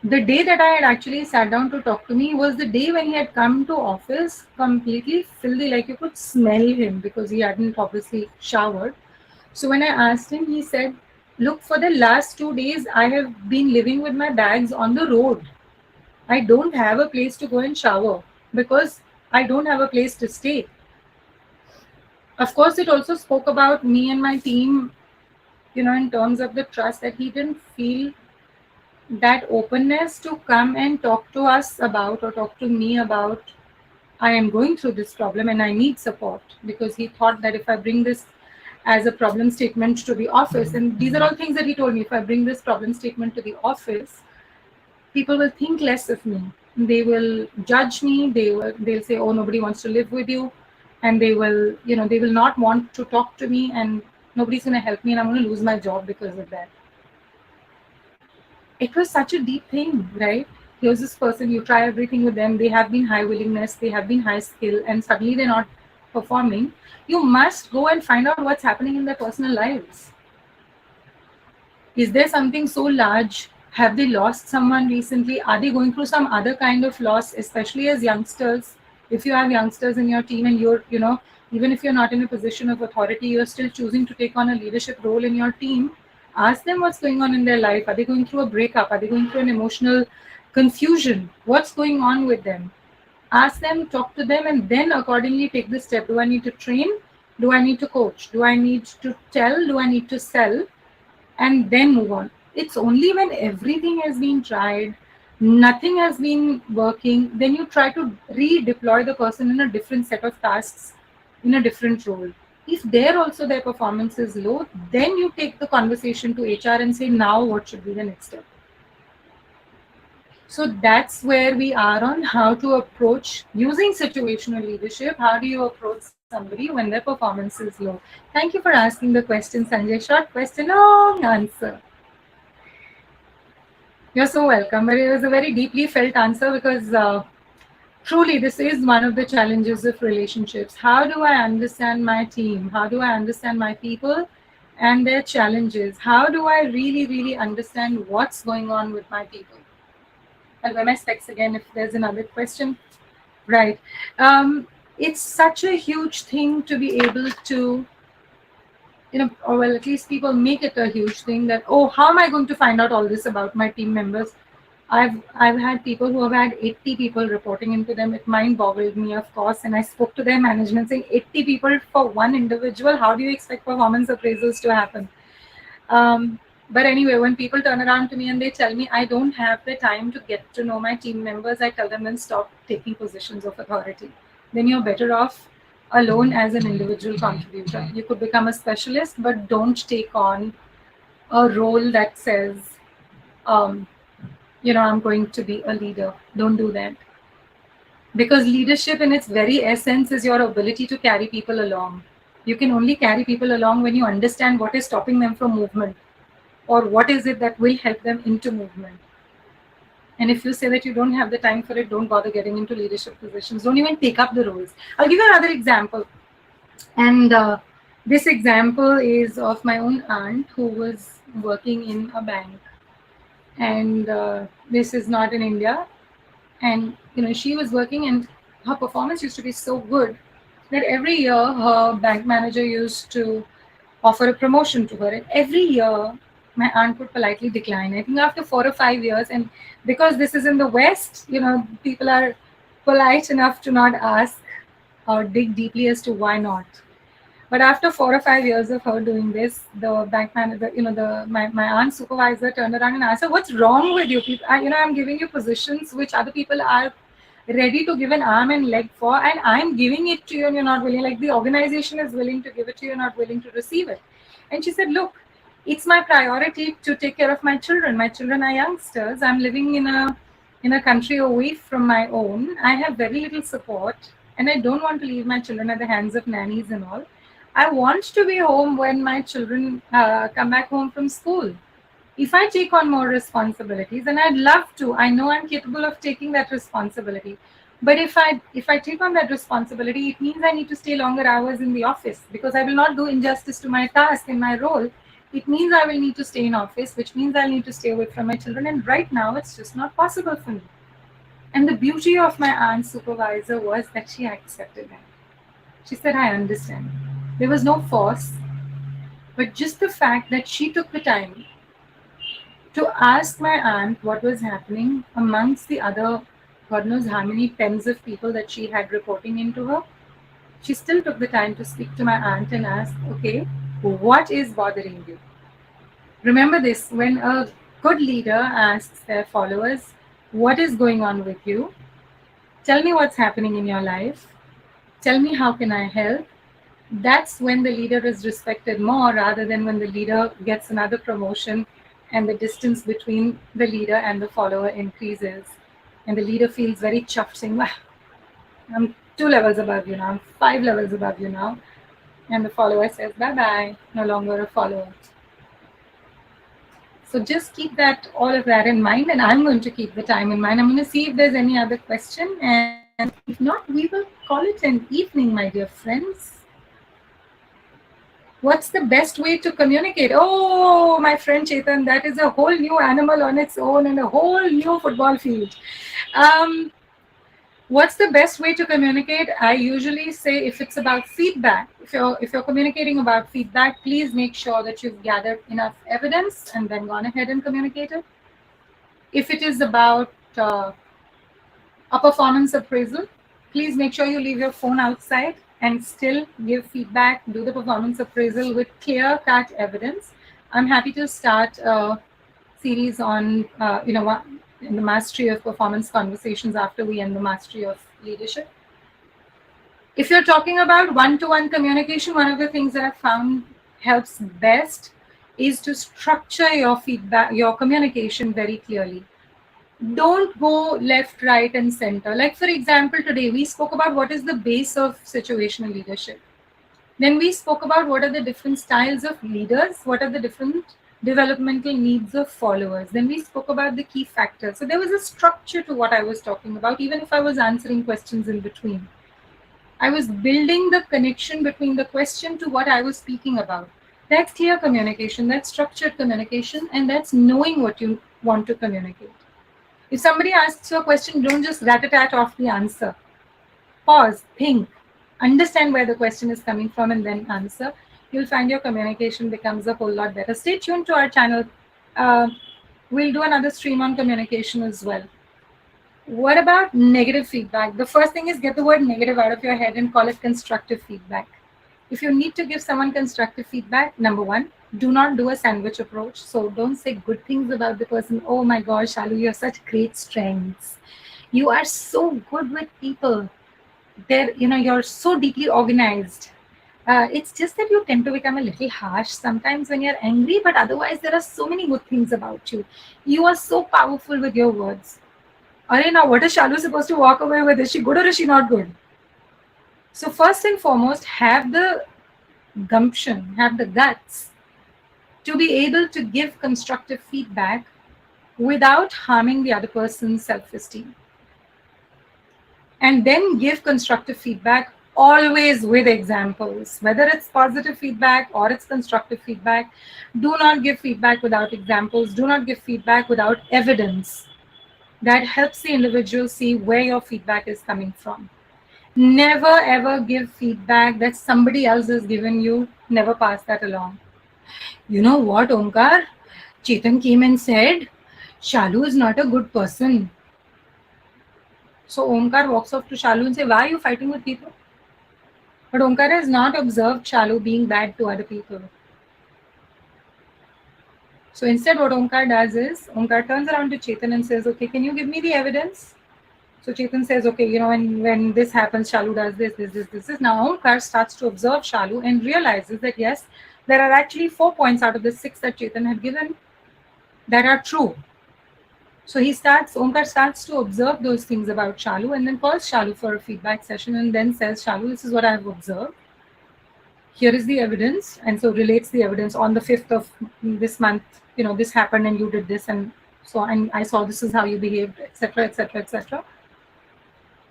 the day that I had actually sat down to talk to me was the day when he had come to office completely filthy, like you could smell him because he hadn't obviously showered. So when I asked him, he said, look, for the last 2 days, I have been living with my bags on the road. I don't have a place to go and shower because I don't have a place to stay. Of course, it also spoke about me and my team, in terms of the trust that he didn't feel that openness to come and talk to us about, or talk to me about, I am going through this problem and I need support, because he thought that if I bring this as a problem statement to the office, and these are all things that he told me, if I bring this problem statement to the office, people will think less of me. They will judge me. They'll say, oh, nobody wants to live with you, and they will not want to talk to me, and nobody's going to help me, and I'm going to lose my job because of that. It was such a deep thing, right? Here's this person, you try everything with them, they have been high willingness, they have been high skill, and suddenly they're not performing. You must go and find out what's happening in their personal lives. Is there something so large? Have they lost someone recently? Are they going through some other kind of loss, especially as youngsters? If you have youngsters in your team and even if you're not in a position of authority, you're still choosing to take on a leadership role in your team, ask them what's going on in their life. Are they going through a breakup? Are they going through an emotional confusion? What's going on with them? Ask them, talk to them, and then accordingly take the step. Do I need to train? Do I need to coach? Do I need to tell? Do I need to sell? And then move on. It's only when everything has been tried, nothing has been working, then you try to redeploy the person in a different set of tasks, in a different role. If there also their performance is low, then you take the conversation to HR and say, now what should be the next step? So that's where we are on how to approach using situational leadership. How do you approach somebody when their performance is low? Thank you for asking the question, Sanjay. Short question, long answer. You're so welcome. But it was a very deeply felt answer because truly this is one of the challenges of relationships. How do I understand my team? How do I understand my people and their challenges? How do I really, really understand what's going on with my people? I'll wear my specs again if there's another question. Right. It's such a huge thing to be able to, or well, at least people make it a huge thing that, oh, how am I going to find out all this about my team members? I've had people who have had 80 people reporting into them. It mind boggled me, of course, and I spoke to their management saying 80 people for one individual. How do you expect performance appraisals to happen? But anyway, when people turn around to me and they tell me I don't have the time to get to know my team members, I tell them, then stop taking positions of authority. Then you're better off alone as an individual contributor. You could become a specialist, but don't take on a role that says, I'm going to be a leader. Don't do that. Because leadership in its very essence is your ability to carry people along. You can only carry people along when you understand what is stopping them from movement. or what is it that will help them into movement. And if you say that you don't have the time for it, don't bother getting into leadership positions. Don't even take up the roles. I'll give you another example. And this example is of my own aunt who was working in a bank. And this is not in India. And she was working, and her performance used to be so good that every year her bank manager used to offer a promotion to her. And every year, my aunt would politely decline. I think after 4 or 5 years, and because this is in the West, people are polite enough to not ask or dig deeply as to why not. But after 4 or 5 years of her doing this, the bank manager, my aunt supervisor turned around and asked her, "What's wrong with you people? I'm giving you positions which other people are ready to give an arm and leg for, and I'm giving it to you, and you're not willing. Like the organization is willing to give it to you, you're not willing to receive it." And she said, "Look, it's my priority to take care of my children. My children are youngsters. I'm living in a country away from my own. I have very little support, and I don't want to leave my children at the hands of nannies and all. I want to be home when my children come back home from school. If I take on more responsibilities, and I'd love to, I know I'm capable of taking that responsibility. But if I take on that responsibility, it means I need to stay longer hours in the office, because I will not do injustice to my task and my role. It means I will need to stay in office, which means I'll need to stay away from my children. And right now, it's just not possible for me." And the beauty of my aunt's supervisor was that she accepted that. She said, "I understand." There was no force, but just the fact that she took the time to ask my aunt what was happening amongst the other, God knows how many tens of people that she had reporting into her. She still took the time to speak to my aunt and ask, "Okay, what is bothering you?" Remember this: when a good leader asks their followers, "What is going on with you? Tell me what's happening in your life. Tell me how can I help." That's when the leader is respected more, rather than when the leader gets another promotion and the distance between the leader and the follower increases. And the leader feels very chuffed, saying, "Wow, I'm 2 levels above you now, I'm 5 levels above you now." And the follower says, "Bye bye, no longer a follower." So just keep all of that in mind, and I'm going to keep the time in mind. I'm going to see if there's any other question, and if not, we will call it an evening, my dear friends. What's the best way to communicate? Oh, my friend Chetan, that is a whole new animal on its own and a whole new football field. Um, what's the best way to communicate? I usually say, if it's about feedback, if you're communicating about feedback, please make sure that you've gathered enough evidence and then gone ahead and communicated. If it is about a performance appraisal, please make sure you leave your phone outside and still give feedback, do the performance appraisal with clear cut evidence. I'm happy to start a series on, in the mastery of performance conversations after we end the mastery of leadership. If you're talking about one-to-one communication, one of the things that I've found helps best is to structure your feedback, your communication very clearly. Don't go left, right, and center. Like, for example, today we spoke about what is the base of situational leadership. Then we spoke about what are the different styles of leaders, what are the different developmental needs of followers. Then we spoke about the key factors. So there was a structure to what I was talking about, even if I was answering questions in between. I was building the connection between the question to what I was speaking about. That's clear communication, that's structured communication, and that's knowing what you want to communicate. If somebody asks you a question, don't just rat-a-tat off the answer. Pause, think, understand where the question is coming from, and then answer. You'll find your communication becomes a whole lot better. Stay tuned to our channel. We'll do another stream on communication as well. What about negative feedback? The first thing is, get the word negative out of your head and call it constructive feedback. If you need to give someone constructive feedback, number one, do not do a sandwich approach. So don't say good things about the person. "Oh my gosh, Shalu, you have such great strengths. You are so good with people. You're so deeply organized. It's just that you tend to become a little harsh sometimes when you're angry, but otherwise there are so many good things about you. You are so powerful with your words." Are now what is Shalu supposed to walk away with? Is she good or is she not good? So first and foremost, have the gumption, have the guts to be able to give constructive feedback without harming the other person's self esteem. And then give constructive feedback always with examples, whether it's positive feedback or it's constructive feedback. Do not give feedback without examples, do not give feedback without evidence. That helps the individual see where your feedback is coming from. Never ever give feedback that somebody else has given you. Never pass that along. You know what, Omkar? Chetan came and said, Shalu is not a good person. So Omkar walks off to Shalu and say, why are you fighting with people? But Omkar has not observed Shalu being bad to other people. So instead, what Omkar does is, Omkar turns around to Chetan and says, okay, can you give me the evidence? So Chetan says, okay, when this happens, Shalu does this. Now Omkar starts to observe Shalu and realizes that yes, there are actually 4 points out of the 6 that Chetan had given that are true. So Omkar starts to observe those things about Shalu and then calls Shalu for a feedback session and then says, Shalu, this is what I have observed. Here is the evidence. And so relates the evidence on the 5th of this month, this happened and you did this. And so and I saw this is how you behaved, etc., etc., etc.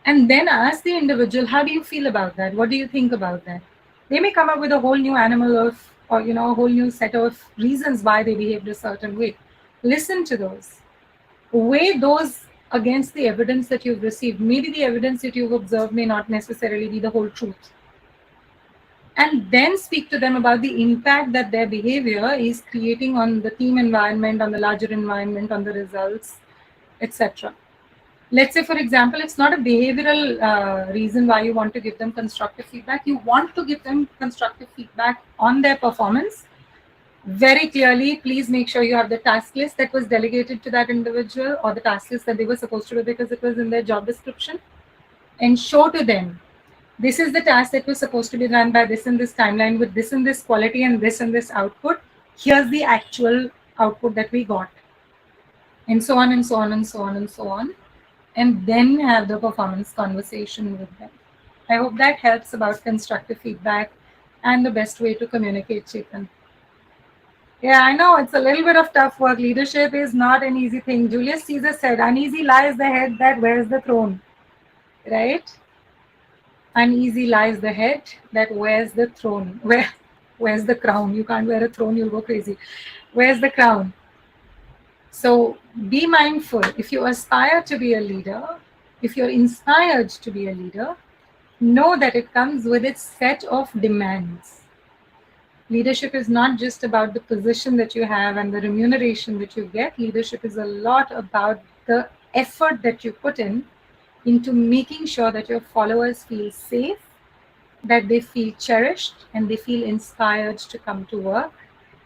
And then ask the individual, how do you feel about that? What do you think about that? They may come up with a whole new a whole new set of reasons why they behaved a certain way. Listen to those. Weigh those against the evidence that you've received. Maybe the evidence that you've observed may not necessarily be the whole truth. And then speak to them about the impact that their behavior is creating on the team environment, on the larger environment, on the results, etc. Let's say, for example, it's not a behavioral reason why you want to give them constructive feedback. You want to give them constructive feedback on their performance. Very clearly, please make sure you have the task list that was delegated to that individual or the task list that they were supposed to do because it was in their job description, and show to them, this is the task that was supposed to be done by this and this timeline with this and this quality and this output. Here's the actual output that we got, and so on and so on and so on and so on. And then have the performance conversation with them. I hope that helps about constructive feedback and the best way to communicate, Chetan. Yeah, I know it's a little bit of tough work. Leadership is not an easy thing. Julius Caesar said, uneasy lies the head that wears the throne, right? Uneasy lies the head that wears the throne. Where's the crown? You can't wear a throne, you'll go crazy. Where's the crown? So be mindful. If you aspire to be a leader, if you're inspired to be a leader, know that it comes with its set of demands. Leadership is not just about the position that you have and the remuneration that you get. Leadership is a lot about the effort that you put in into making sure that your followers feel safe, that they feel cherished, and they feel inspired to come to work,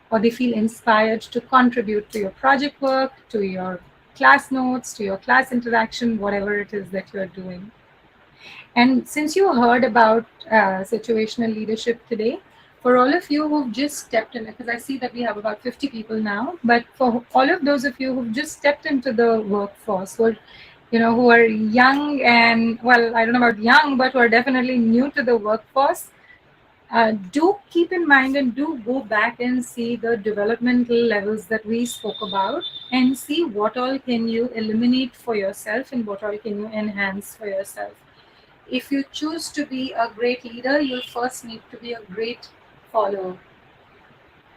or they feel inspired to contribute to your project work, to your class notes, to your class interaction, whatever it is that you're doing. And since you heard about situational leadership today, for all of you who've just stepped in, because I see that we have about 50 people now, but for all of those of you who've just stepped into the workforce, who are young and, well, I don't know about young, but who are definitely new to the workforce, do keep in mind and do go back and see the developmental levels that we spoke about and see what all can you eliminate for yourself and what all can you enhance for yourself. If you choose to be a great leader, you'll first need to be a great follower.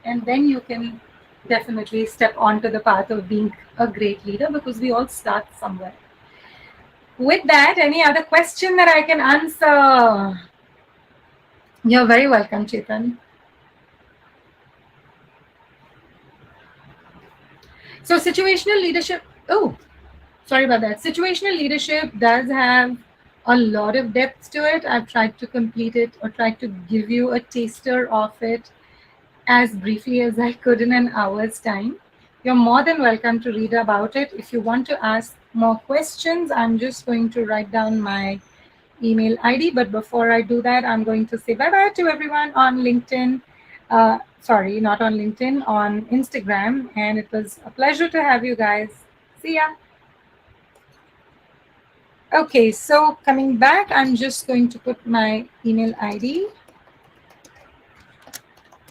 And then you can definitely step onto the path of being a great leader, because we all start somewhere. With that, any other question that I can answer? You're very welcome, Chetan. So situational leadership, oh, sorry about that. Situational leadership does have a lot of depth to it. I've tried to complete it or tried to give you a taster of it as briefly as I could in an hour's time. You're more than welcome to read about it. If you want to ask more questions, I'm just going to write down my email ID. But before I do that, I'm going to say bye-bye to everyone on LinkedIn. Sorry, not on LinkedIn, on Instagram. And it was a pleasure to have you guys. See ya. Okay, so coming back, I'm just going to put my email ID.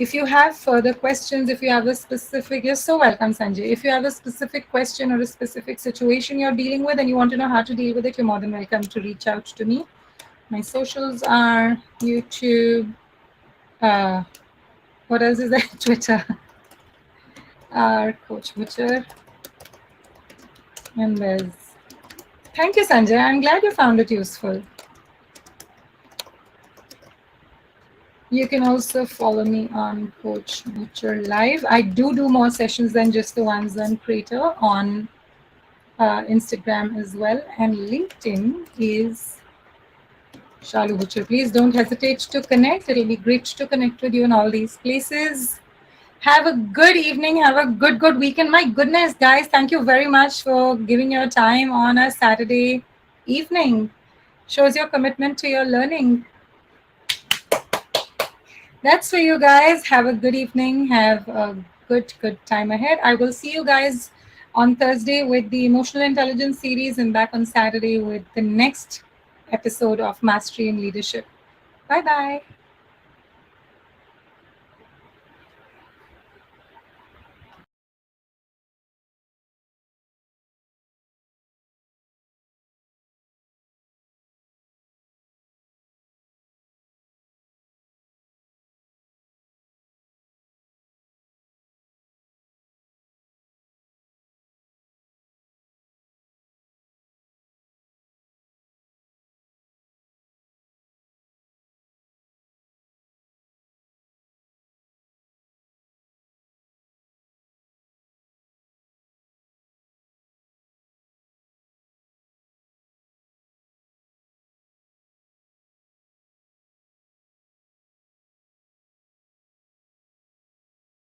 If you have further questions, if you have a specific, you're so welcome, Sanjay. If you have a specific question or a specific situation you're dealing with and you want to know how to deal with it, you're more than welcome to reach out to me. My socials are YouTube. Uh, what else is there? Twitter. Coach Butcher. And there's. Thank you, Sanjay. I'm glad you found it useful. You can also follow me on Coach Butcher Live. I do more sessions than just the ones on Creator on Instagram as well. And LinkedIn is Shalu Butcher. Please don't hesitate to connect. It'll be great to connect with you in all these places. Have a good evening. Have a good weekend. My goodness, guys, thank you very much for giving your time on a Saturday evening. Shows your commitment to your learning. That's for you guys. Have a good evening. Have a good time ahead. I will see you guys on Thursday with the Emotional Intelligence series and back on Saturday with the next episode of Mastery in Leadership. Bye bye.